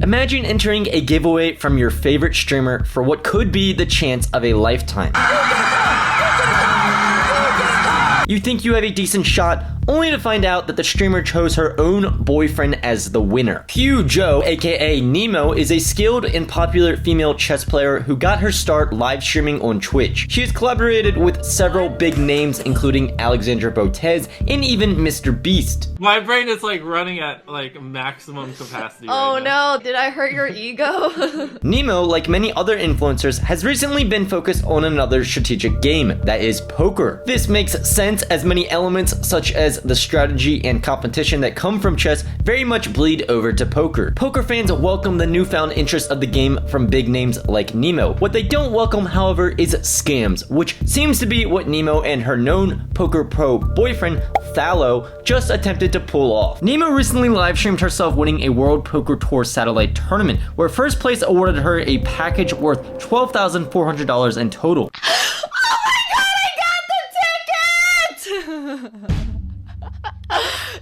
Imagine entering a giveaway from your favorite streamer for what could be the chance of a lifetime. You think you have a decent shot, only to find out that the streamer chose her own boyfriend as the winner. Hugh Joe, aka Nemo, is a skilled and popular female chess player who got her start live streaming on Twitch. She has collaborated with several big names, including Alexandra Botez and even Mr. Beast. My brain is like running at like maximum capacity. Oh right now. no, did I hurt your ego? Nemo, like many other influencers, has recently been focused on another strategic game, that is poker. This makes sense as many elements such as the strategy and competition that come from chess very much bleed over to poker. Poker fans welcome the newfound interest of the game from big names like Nemo. What they don't welcome, however, is scams, which seems to be what Nemo and her known poker pro boyfriend, Thallo, just attempted to pull off. Nemo recently live streamed herself winning a World Poker Tour satellite tournament, where first place awarded her a package worth $12,400 in total.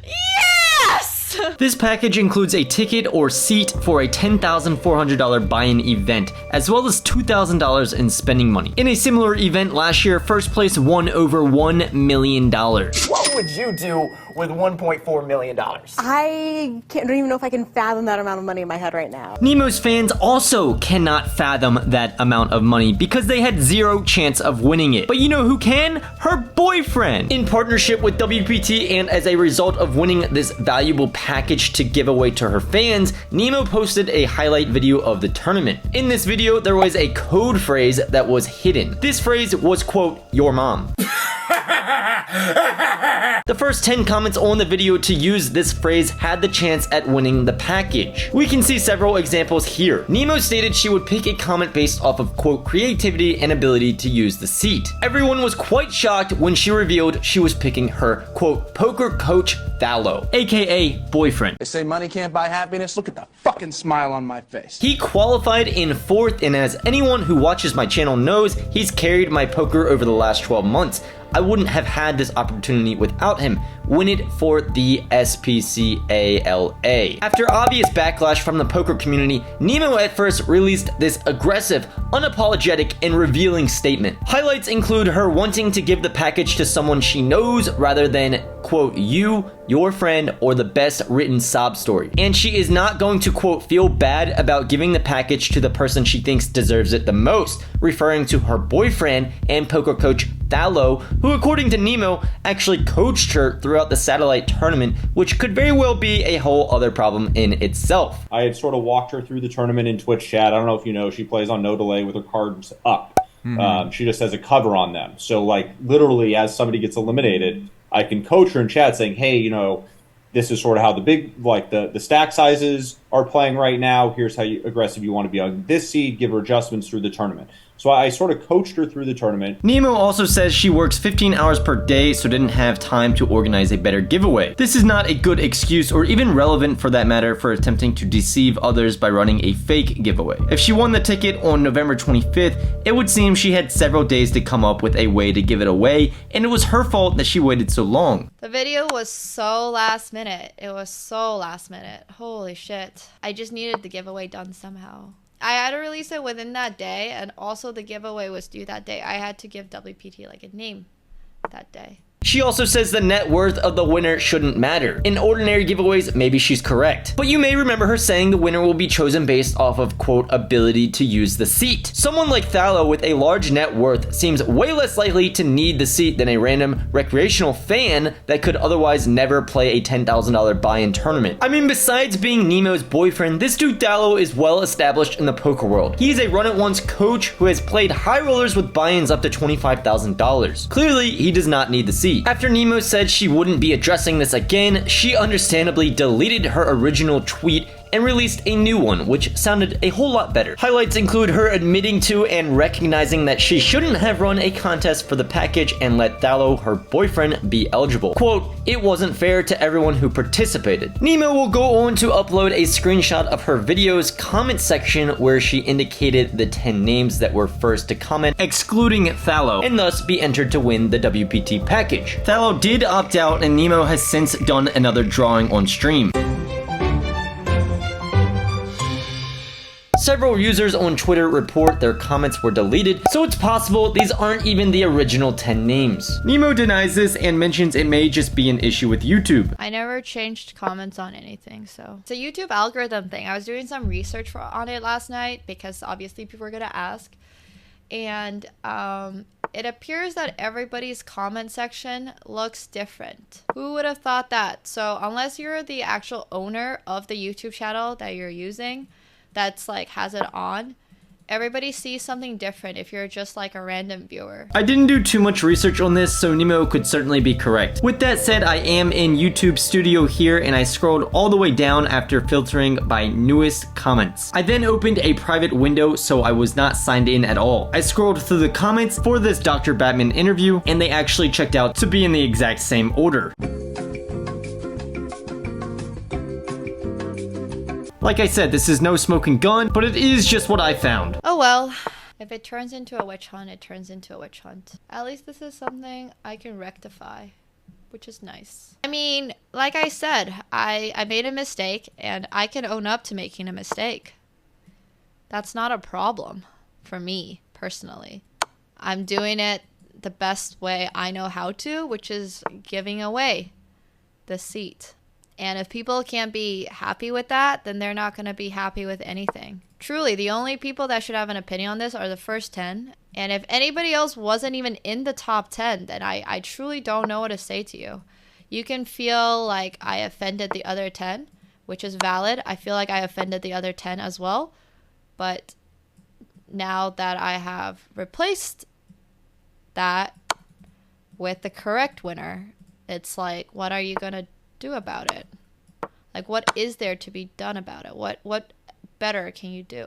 Yes! This package includes a ticket or seat for a $10,400 buy-in event, as well as $2,000 in spending money. In a similar event last year, first place won over $1 million. What would you do with $1.4 million? I don't even know if I can fathom that amount of money in my head right now. Nemo's fans also cannot fathom that amount of money because they had zero chance of winning it. But you know who can? Her boyfriend! In partnership with WPT and as a result of winning this valuable package to give away to her fans, Nemo posted a highlight video of the tournament. In this video, there was a code phrase that was hidden. This phrase was, quote, "your mom." The first 10 comments on the video to use this phrase had the chance at winning the package. We can see several examples here. Nemo stated she would pick a comment based off of, quote, creativity and ability to use the seat. Everyone was quite shocked when she revealed she was picking her, quote, poker coach Thallo, aka boyfriend. They say money can't buy happiness. Look at the fucking smile on my face. He qualified in 4th, and as anyone who watches my channel knows, he's carried my poker over the last 12 months. I wouldn't have had this opportunity without him. Win it for the SPCALA. After obvious backlash from the poker community, Nemo at first released this aggressive, unapologetic, and revealing statement. Highlights include her wanting to give the package to someone she knows rather than, quote, you, your friend, or the best written sob story. And she is not going to, quote, feel bad about giving the package to the person she thinks deserves it the most, referring to her boyfriend and poker coach Thallo, who according to Nemo actually coached her throughout the satellite tournament, which could very well be a whole other problem in itself. I had sort of walked her through the tournament in Twitch chat. I don't know if you know, she plays on no delay with her cards up. She just has a cover on them. So like literally as somebody gets eliminated, I can coach her in chat saying, hey, you know, this is sort of how the big, like the stack sizes are playing right now. Here's how aggressive you want to be on this seed. Give her adjustments through the tournament. So I sort of coached her through the tournament. Nemo also says she works 15 hours per day, so didn't have time to organize a better giveaway. This is not a good excuse or even relevant for that matter for attempting to deceive others by running a fake giveaway. If she won the ticket on November 25th, it would seem she had several days to come up with a way to give it away, and it was her fault that she waited so long. The video was so last minute. It was so last minute. Holy shit. I just needed the giveaway done somehow. I had to release it within that day, and also the giveaway was due that day. I had to give WPT like a name that day. She also says the net worth of the winner shouldn't matter. In ordinary giveaways, maybe she's correct. But you may remember her saying the winner will be chosen based off of, quote, ability to use the seat. Someone like Thallo with a large net worth seems way less likely to need the seat than a random recreational fan that could otherwise never play a $10,000 buy-in tournament. I mean, besides being Nemo's boyfriend, this dude Thallo is well established in the poker world. He's a run-it-once coach who has played high rollers with buy-ins up to $25,000. Clearly, he does not need the seat. After Nemo said she wouldn't be addressing this again, she understandably deleted her original tweet and released a new one, which sounded a whole lot better. Highlights include her admitting to and recognizing that she shouldn't have run a contest for the package and let Thallo, her boyfriend, be eligible. Quote, it wasn't fair to everyone who participated. Nemo will go on to upload a screenshot of her video's comment section where she indicated the 10 names that were first to comment, excluding Thallo, and thus be entered to win the WPT package. Thallo did opt out, and Nemo has since done another drawing on stream. Several users on Twitter report their comments were deleted, so it's possible these aren't even the original 10 names. Nemo denies this and mentions it may just be an issue with YouTube. I never changed comments on anything, so. It's a YouTube algorithm thing. I was doing some research on it last night because obviously people are gonna ask. And it appears that everybody's comment section looks different. Who would have thought that? So unless you're the actual owner of the YouTube channel that you're using, that's like has it on, everybody sees something different if you're just like a random viewer. I didn't do too much research on this, so Nemo could certainly be correct. With that said, I am in YouTube Studio here, and I scrolled all the way down after filtering by newest comments. I then opened a private window, so I was not signed in at all. I scrolled through the comments for this Dr. Batman interview, and they actually checked out to be in the exact same order. Like I said, this is no smoking gun, but it is just what I found. Oh well. If it turns into a witch hunt, it turns into a witch hunt. At least this is something I can rectify, which is nice. I mean, like I said, I made a mistake, and I can own up to making a mistake. That's not a problem for me, personally. I'm doing it the best way I know how to, which is giving away the seat. And if people can't be happy with that, then they're not going to be happy with anything. Truly, the only people that should have an opinion on this are the first 10. And if anybody else wasn't even in the top 10, then I truly don't know what to say to you. You can feel like I offended the other 10, which is valid. I feel like I offended the other 10 as well. But now that I have replaced that with the correct winner, it's like, what are you going to do about it? Like, what is there to be done about it? What better can you do?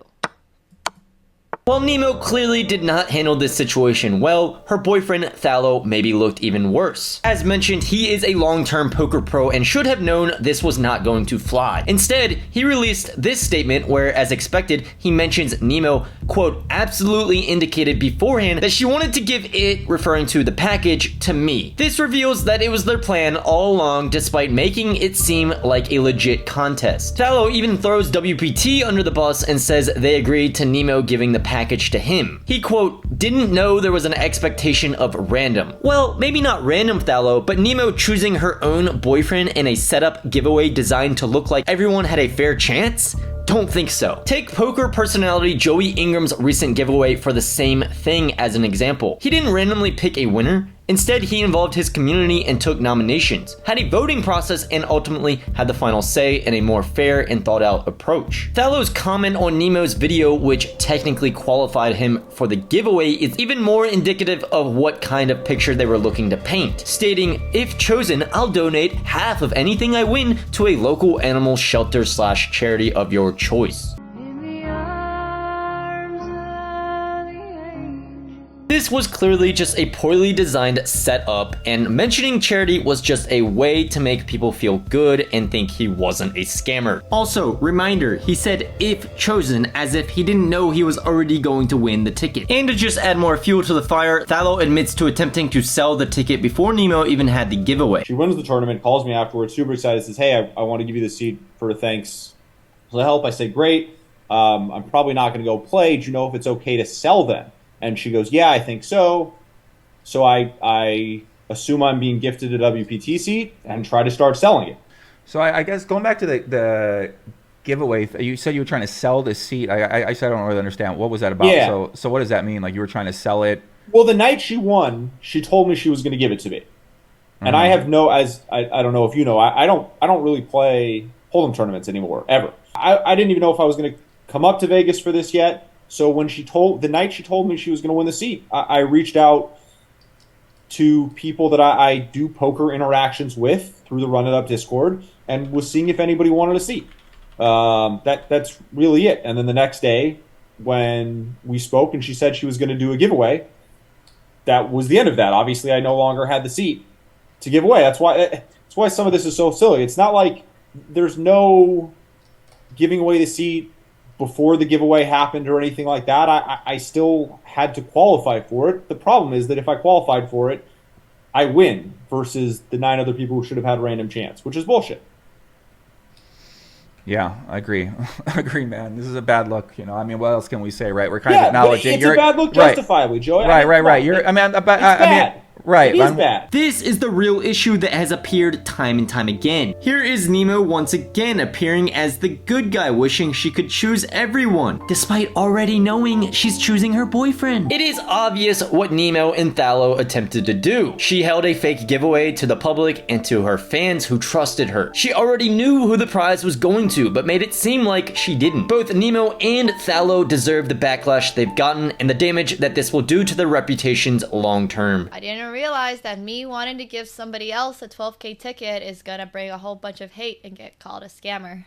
While Nemo clearly did not handle this situation well, her boyfriend Thallo maybe looked even worse. As mentioned, he is a long-term poker pro and should have known this was not going to fly. Instead, he released this statement where, as expected, he mentions Nemo, quote, absolutely indicated beforehand that she wanted to give it, referring to the package, to me. This reveals that it was their plan all along, despite making it seem like a legit contest. Thallo even throws WPT under the bus and says they agreed to Nemo giving the package to him. He, quote, didn't know there was an expectation of random. Well, maybe not random, Thallo, but Nemo choosing her own boyfriend in a setup giveaway designed to look like everyone had a fair chance? Don't think so. Take poker personality Joey Ingram's recent giveaway for the same thing as an example. He didn't randomly pick a winner. Instead, he involved his community and took nominations, had a voting process, and ultimately had the final say in a more fair and thought-out approach. Thallo's comment on Nemo's video, which technically qualified him for the giveaway, is even more indicative of what kind of picture they were looking to paint, stating, if chosen, I'll donate half of anything I win to a local animal shelter / charity of your choice. This was clearly just a poorly designed setup, and mentioning charity was just a way to make people feel good and think he wasn't a scammer. Also, reminder, he said if chosen as if he didn't know he was already going to win the ticket. And to just add more fuel to the fire, Thallo admits to attempting to sell the ticket before Nemo even had the giveaway. She wins the tournament, calls me afterwards, super excited, says, hey, I want to give you the seat for thanks for the help. I say, great. I'm probably not going to go play. Do you know if it's okay to sell them? And she goes, yeah, I think so. So I assume I'm being gifted a WPT seat and try to start selling it. So I guess going back to the giveaway, you said you were trying to sell this seat. I said I don't really understand. What was that about? Yeah. So what does that mean? Like you were trying to sell it? Well, the night she won, she told me she was going to give it to me. And I have no, I don't know if you know, I don't really play Hold'em tournaments anymore, ever. I didn't even know if I was going to come up to Vegas for this yet. So when the night she told me she was going to win the seat, I reached out to people that I do poker interactions with through the Run It Up Discord and was seeing if anybody wanted a seat. That's really it. And then the next day when we spoke and she said she was going to do a giveaway, that was the end of that. Obviously, I no longer had the seat to give away. That's why some of this is so silly. It's not like there's no giving away the seat before the giveaway happened or anything like that. I still had to qualify for it. The problem is that if I qualified for it, I win versus the 9 other people who should have had a random chance, which is bullshit. Yeah, I agree. I agree, man. This is a bad look. You know, I mean, what else can we say, right? We're kind Yeah, of acknowledging but it's a bad look justifiably, Joey. Right. You're, I mean, right. It is bad. This is the real issue that has appeared time and time again. Here is Nemo once again appearing as the good guy, wishing she could choose everyone, despite already knowing she's choosing her boyfriend. It is obvious what Nemo and Thallo attempted to do. She held a fake giveaway to the public and to her fans who trusted her. She already knew who the prize was going to, but made it seem like she didn't. Both Nemo and Thallo deserve the backlash they've gotten and the damage that this will do to their reputations long term. I didn't realize that me wanting to give somebody else a 12K ticket is gonna bring a whole bunch of hate and get called a scammer.